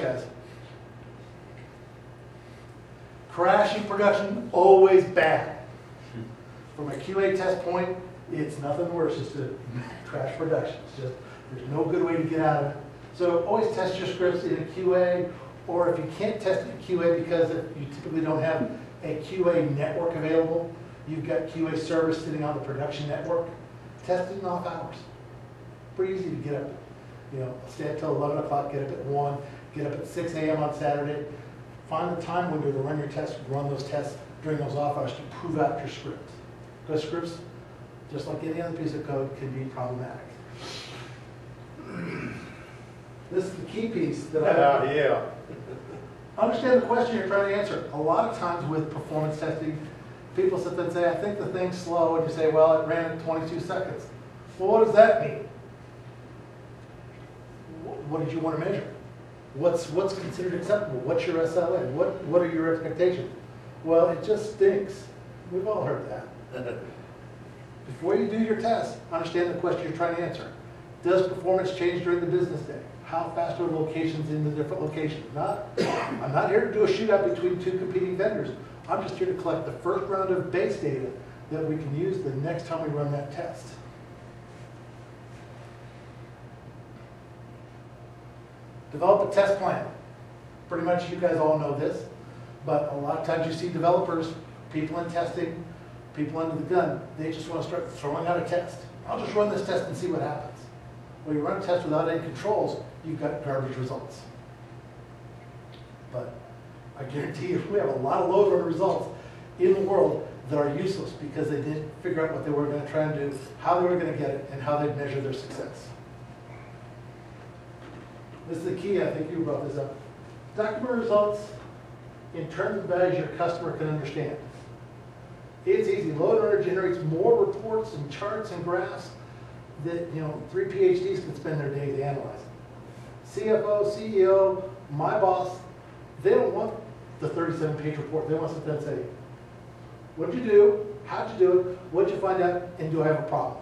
guys. Crashing production, always bad. From a QA test point, it's nothing worse just to crash production. It's just, there's no good way to get out of it. So always test your scripts in a QA, or if you can't test it in QA because you typically don't have a QA network available, you've got QA service sitting on the production network, test it in off hours. Pretty easy to get up, stay up till 11 o'clock, get up at 1, get up at 6 a.m. on Saturday. Find the time window to run your tests, run those tests during those off hours to prove out your script. Because scripts, just like any other piece of code, can be problematic. This is the key piece that yeah. Understand the question you're trying to answer. A lot of times with performance testing, people sit there and say, I think the thing's slow, and you say, well, it ran in 22 seconds. Well, what does that mean? What did you want to measure? What's considered acceptable? What's your SLA? What are your expectations? Well, it just stinks. We've all heard that. Before you do your test, understand the question you're trying to answer. Does performance change during the business day? How fast are locations in the different locations? I'm not here to do a shootout between two competing vendors. I'm just here to collect the first round of base data that we can use the next time we run that test. Develop a test plan. Pretty much you guys all know this, but a lot of times you see developers, people in testing, people under the gun, they just want to start throwing out a test. I'll just run this test and see what happens. When you run a test without any controls, you've got garbage results. But I guarantee you, we have a lot of load runner results in the world that are useless because they didn't figure out what they were going to try and do, how they were going to get it, and how they'd measure their success. This is the key, I think you brought this up. Document results in terms of values your customer can understand. It's easy. Load runner generates more reports and charts and graphs that 3 PhDs can spend their days analyzing. CFO, CEO, my boss, they don't want the 37-page report. They want something to say, what did you do? How'd you do it? What did you find out? And do I have a problem?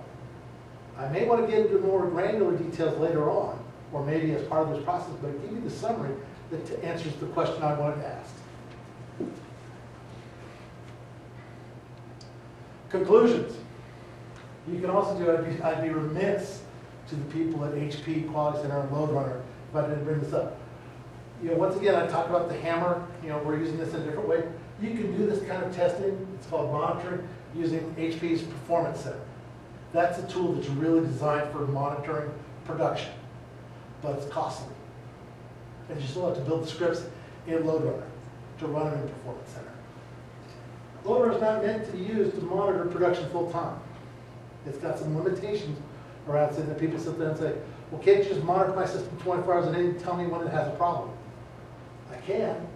I may want to get into more granular details later on, or maybe as part of this process, but give you the summary that answers the question I wanted to ask. Conclusions. You can also do, I'd be remiss to the people at HP, Quality Center, and Load Runner if I didn't bring this up. Once again, I talked about the hammer. We're using this in a different way. You can do this kind of testing. It's called monitoring using HP's Performance Center. That's a tool that's really designed for monitoring production, but it's costly. And you still have to build the scripts in Load Runner to run them in Performance Center. Load Runner is not meant to be used to monitor production full time. It's got some limitations around saying that people sit there and say, well, can't you just monitor my system 24 hours a day and tell me when it has a problem? I can,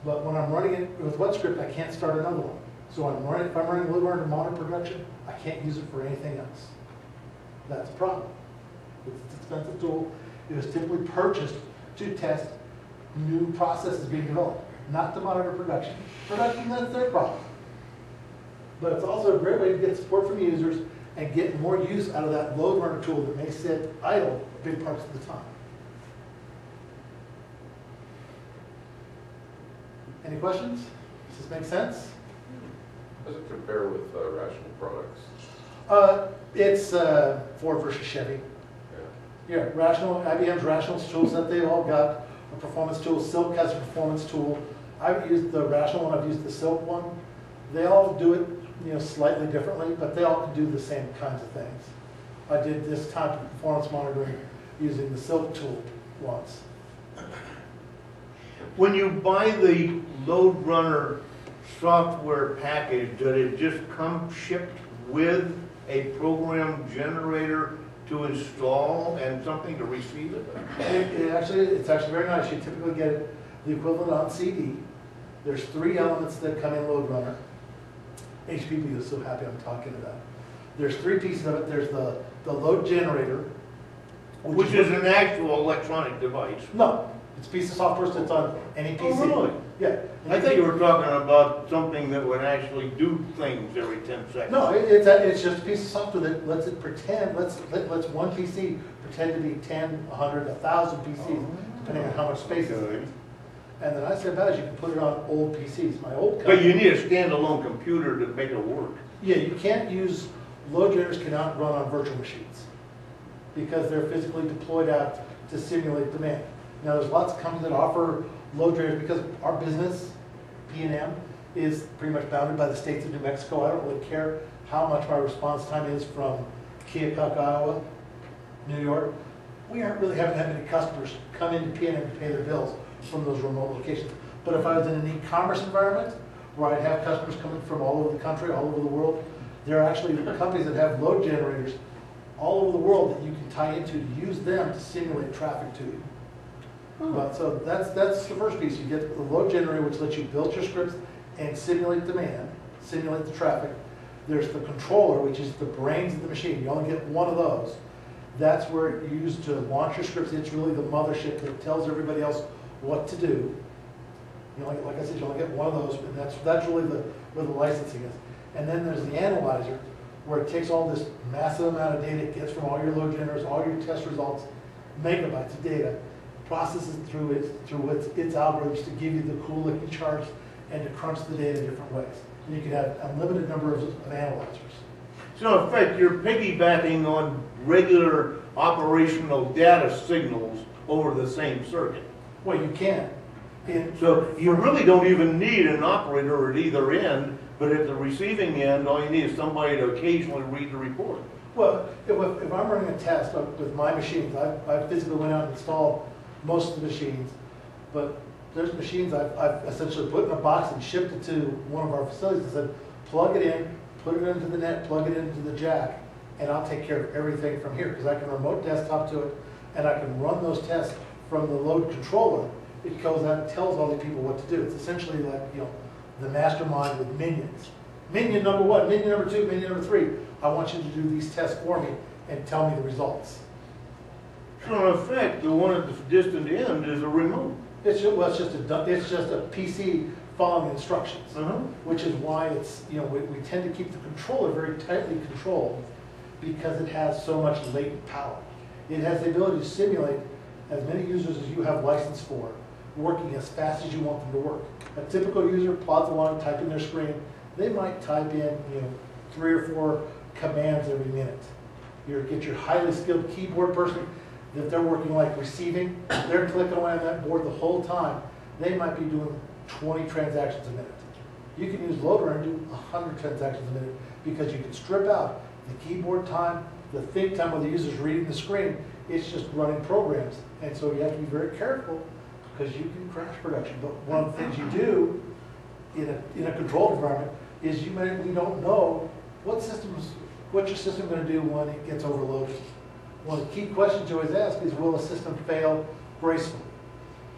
but when I'm running it with one script, I can't start another one. So if I'm running Load Runner to monitor production, I can't use it for anything else. That's a problem. It's an expensive tool. It was typically purchased to test new processes being developed, not to monitor production. Production, that's their problem. But it's also a great way to get support from users and get more use out of that Load Runner tool that may sit idle big parts of the time. Any questions? Does this make sense? How does it compare with Rational products? It's Ford versus Chevy. Yeah, IBM's Rational tools that they've all got a performance tool. Silk has a performance tool. I've used the Rational one, I've used the Silk one. They all do it slightly differently, but they all can do the same kinds of things. I did this type of performance monitoring using the Silk tool once. When you buy the Load Runner software package, does it just come shipped with a program generator to install and something to receive it? It's actually very nice. You typically get the equivalent on CD. There's 3 elements that come in Load Runner. HPP is so happy I'm talking about. There's 3 pieces of it. There's the load generator, which is an actual electronic device. No, it's a piece of software that's on any PC. Oh, really? Yeah. I think you were talking about something that would actually do things every 10 seconds. No, it's just a piece of software that lets it pretend, lets one PC pretend to be 10, 100, 1,000 PCs, depending on how much space is in Okay. it. And the nice thing about it is you can put it on old PCs. My old But company, you need a standalone computer to make it work. yeah, you can't use, load generators cannot run on virtual machines because they're physically deployed out to simulate demand. Now, there's lots of companies that offer load generators because our business, P&M, is pretty much bounded by the states of New Mexico. I don't really care how much my response time is from Keokuk, Iowa, New York. We aren't really having that many customers come into P&M to pay their bills from those remote locations. But if I was in an e-commerce environment where I'd have customers coming from all over the country, all over the world, there are actually companies that have load generators all over the world that you can tie into to use them to simulate traffic to you. But so that's the first piece. You get the load generator, which lets you build your scripts and simulate demand, simulate the traffic. There's the controller, which is the brains of the machine. You only get one of those. That's where you use to launch your scripts. It's really the mothership that tells everybody else what to do. You know, like I said, you only get one of those, but that's really where the licensing is. And then there's the analyzer, where it takes all this massive amount of data it gets from all your load generators, all your test results, megabytes of data, processes it through its algorithms to give you the cool looking charts and to crunch the data different ways. And you can have a limited number of analyzers. So in fact, you're piggybacking on regular operational data signals over the same circuit. Well, you can. So you really don't even need an operator at either end, but at the receiving end, all you need is somebody to occasionally read the report. Well, if I'm running a test with my machines, I physically went out and installed most of the machines, but there's machines I've essentially put in a box and shipped it to one of our facilities and said, plug it in, put it into the net, plug it into the jack, and I'll take care of everything from here, because I can remote desktop to it, and I can run those tests from the load controller. It goes out and tells all the people what to do. It's essentially like, you know, the mastermind with minions. Minion number one, minion number two, minion number three. I want you to do these tests for me and tell me the results. So in effect, the one at the distant end is a remote. It's just a PC following instructions, which is why it's, you know, we tend to keep the controller very tightly controlled because it has so much latent power. It has the ability to simulate as many users as you have license for, working as fast as you want them to work. A typical user plods along, typing their screen. They might type in, you know, 3 or 4 commands every minute. You get your highly skilled keyboard person, that they're working like receiving, they're clicking away on that board the whole time. They might be doing 20 transactions a minute. You can use Loader and do 100 transactions a minute because you can strip out the keyboard time, the think time when the user's reading the screen. It's just running programs. And so you have to be very careful because you can crash production. But one of the things you do in a controlled environment is you we don't know what's your system going to do when it gets overloaded. One of the key questions you always ask is, will a system fail gracefully?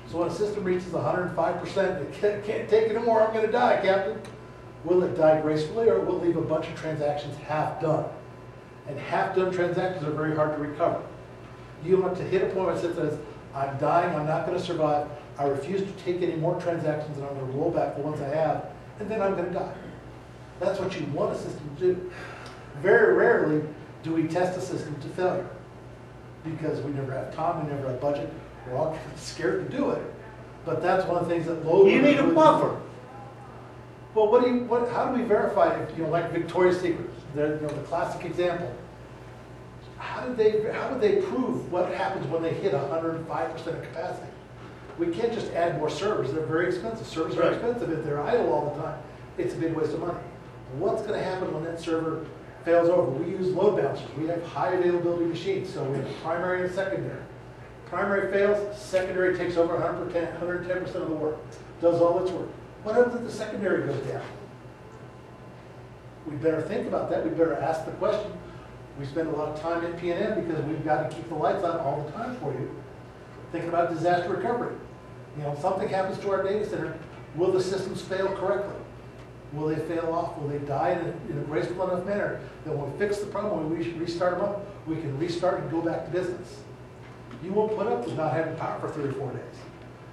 So when a system reaches 105%, it can't take it anymore, I'm going to die, Captain. Will it die gracefully, or will it leave a bunch of transactions half done? And half done transactions are very hard to recover. You want to hit a point where it says, I'm dying, I'm not going to survive, I refuse to take any more transactions, and I'm going to roll back the ones I have, and then I'm going to die. That's what you want a system to do. Very rarely do we test a system to failure, because we never have time, we never have budget, we're all kind of scared to do it. But that's one of the things that Loader. You need a buffer. Well, how do we verify if, you know, like Victoria's Secret, the classic example? How would they prove what happens when they hit 105% of capacity? We can't just add more servers. They're very expensive. Servers are expensive. If they're idle all the time, it's a big waste of money. What's going to happen when that server fails over? We use load balancers. We have high availability machines, so we have a primary and secondary. Primary fails, secondary takes over 110% of the work, does all its work. What happens if the secondary goes down? We better think about that. We better ask the question. We spend a lot of time at P&M because we've got to keep the lights on all the time for you. Thinking about disaster recovery. You know, if something happens to our data center, will the systems fail correctly? Will they fail off? Will they die in a graceful enough manner that when we fix the problem, when we restart them up, we can restart and go back to business? You won't put up with not having power for 3 or 4 days.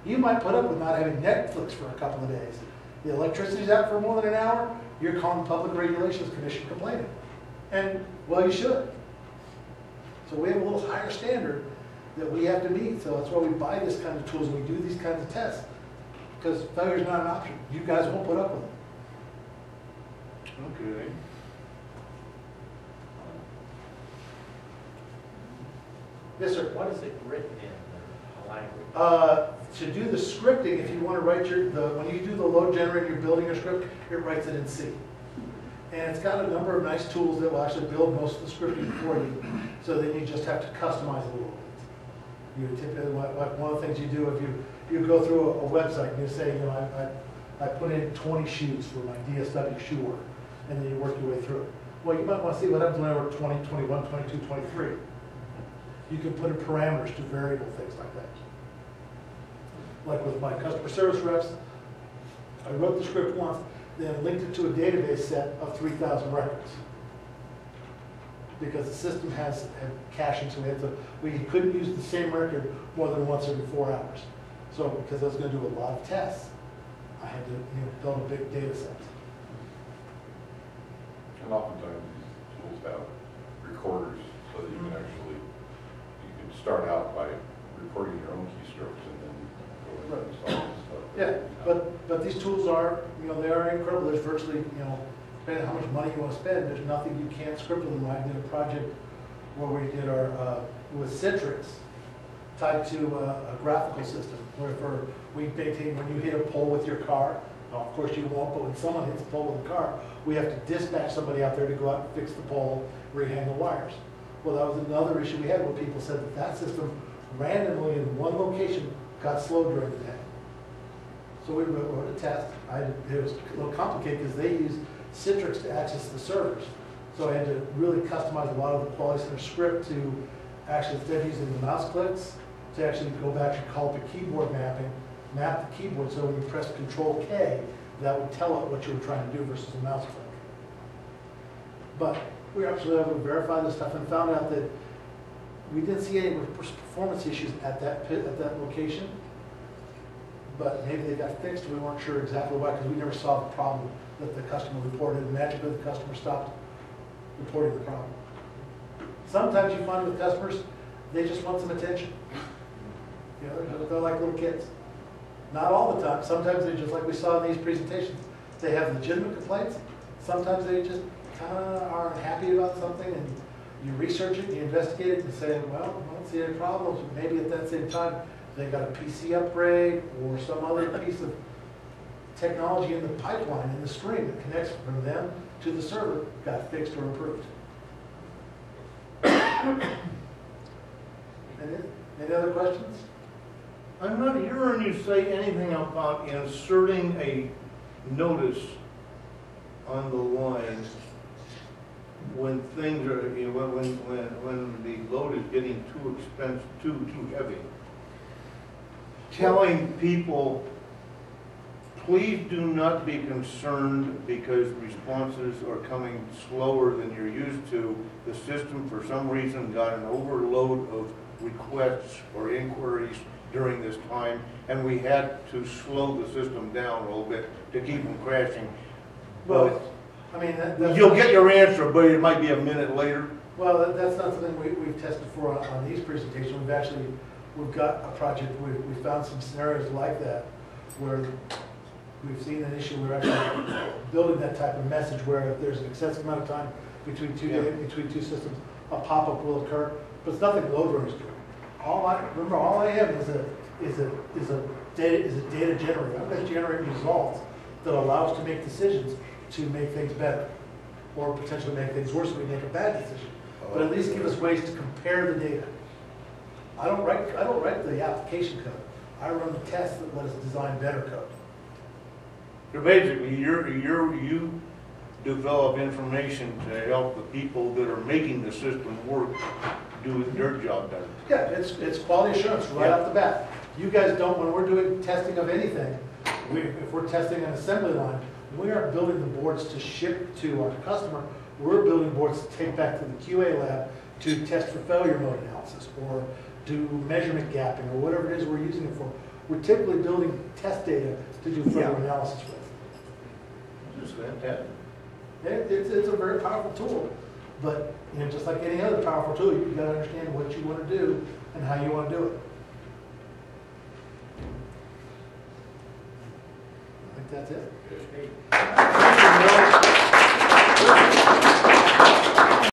You might put up with not having Netflix for a couple of days. The electricity's out for more than an hour, you're calling the Public Regulations Commission complaining. And, well, you should. So we have a little higher standard that we have to meet. So that's why we buy this kind of tools, and we do these kinds of tests. Because failure is not an option. You guys won't put up with it. Okay. Yes, sir. What is it written in the language? To do the scripting, if you want to write when you do the load generator, you're building your script, it writes it in C. And it's got a number of nice tools that will actually build most of the scripting for you. So then you just have to customize it a little bit. You typically, like one of the things you do if you go through a website and you say, you know, I put in 20 shoes for my DSW shoe order, and then you work your way through it. Well, you might want to see what happens when I work 20, 21, 22, 23. You can put in parameters to variable things like that. Like with my customer service reps, I wrote the script once, then linked it to a database set of 3,000 records. Because the system had caching, so we couldn't use the same record more than once every 4 hours. So because I was going to do a lot of tests, I had to build a big data set. And oftentimes these tools have recorders so that you can actually, you can start out by recording your own keystrokes and then go in and install and stuff. Yeah, but these tools are, they are incredible. There's virtually, depending on how much money you want to spend, there's nothing you can't script with them. I did a project where we did with Citrix, tied to a graphical system, where we maintain when you hit a pole with your car, now, of course you won't, but when someone hits a pole with a car, we have to dispatch somebody out there to go out and fix the pole, rehang the wires. Well, that was another issue we had where people said that system randomly in one location got slow during the day. So we wrote a test. It was a little complicated because they use Citrix to access the servers. So I had to really customize a lot of the Quality Center script to actually, instead of using the mouse clicks, to actually go back and call up a keyboard mapping, map the keyboard so when you press Control K, that would tell it what you were trying to do versus a mouse click. But we were actually able to verify this stuff and found out that we didn't see any performance issues at that location. But maybe they got fixed, we weren't sure exactly why, because we never saw the problem that the customer reported. Magically, the customer stopped reporting the problem. Sometimes you find with customers, they just want some attention. They're like little kids. Not all the time. Sometimes they just, like we saw in these presentations, they have legitimate complaints. Sometimes they just kind of are unhappy about something, and you research it, you investigate it, and say, well, I don't see any problems. Maybe at that same time, they got a PC upgrade or some other piece of technology in the pipeline, in the stream that connects from them to the server, got fixed or improved. Any other questions? I'm not hearing you say anything about inserting a notice on the line when things are, when the load is getting too expensive, too heavy. Telling people, please do not be concerned because responses are coming slower than you're used to. The system, for some reason, got an overload of requests or inquiries during this time, and we had to slow the system down a little bit to keep them crashing. Well, I mean, You'll get your answer, but it might be a minute later. Well, that's not something we've tested for on these presentations. We've got a project where we found some scenarios like that where we've seen an issue. We're actually building that type of message where if there's an excessive amount of time between two systems, a pop-up will occur. But it's nothing load runners do. All I have is a data generator. I'm going to generate results that allow us to make decisions to make things better, or potentially make things worse if we make a bad decision. But at least give us ways to compare the data. I don't write the application code. I run the tests that let us design better code. So basically, you develop information to help the people that are making the system work do their job better. Yeah, it's quality assurance right off the bat. You guys don't, when we're doing testing of anything, if we're testing an assembly line, we aren't building the boards to ship to our customer. We're building boards to take back to the QA lab to test for failure mode analysis or do measurement gapping or whatever it is we're using it for. We're typically building test data to do further analysis with. Just fantastic. It's a very powerful tool, but just like any other powerful tool, you've got to understand what you want to do and how you want to do it. I think that's it. Okay. Hey,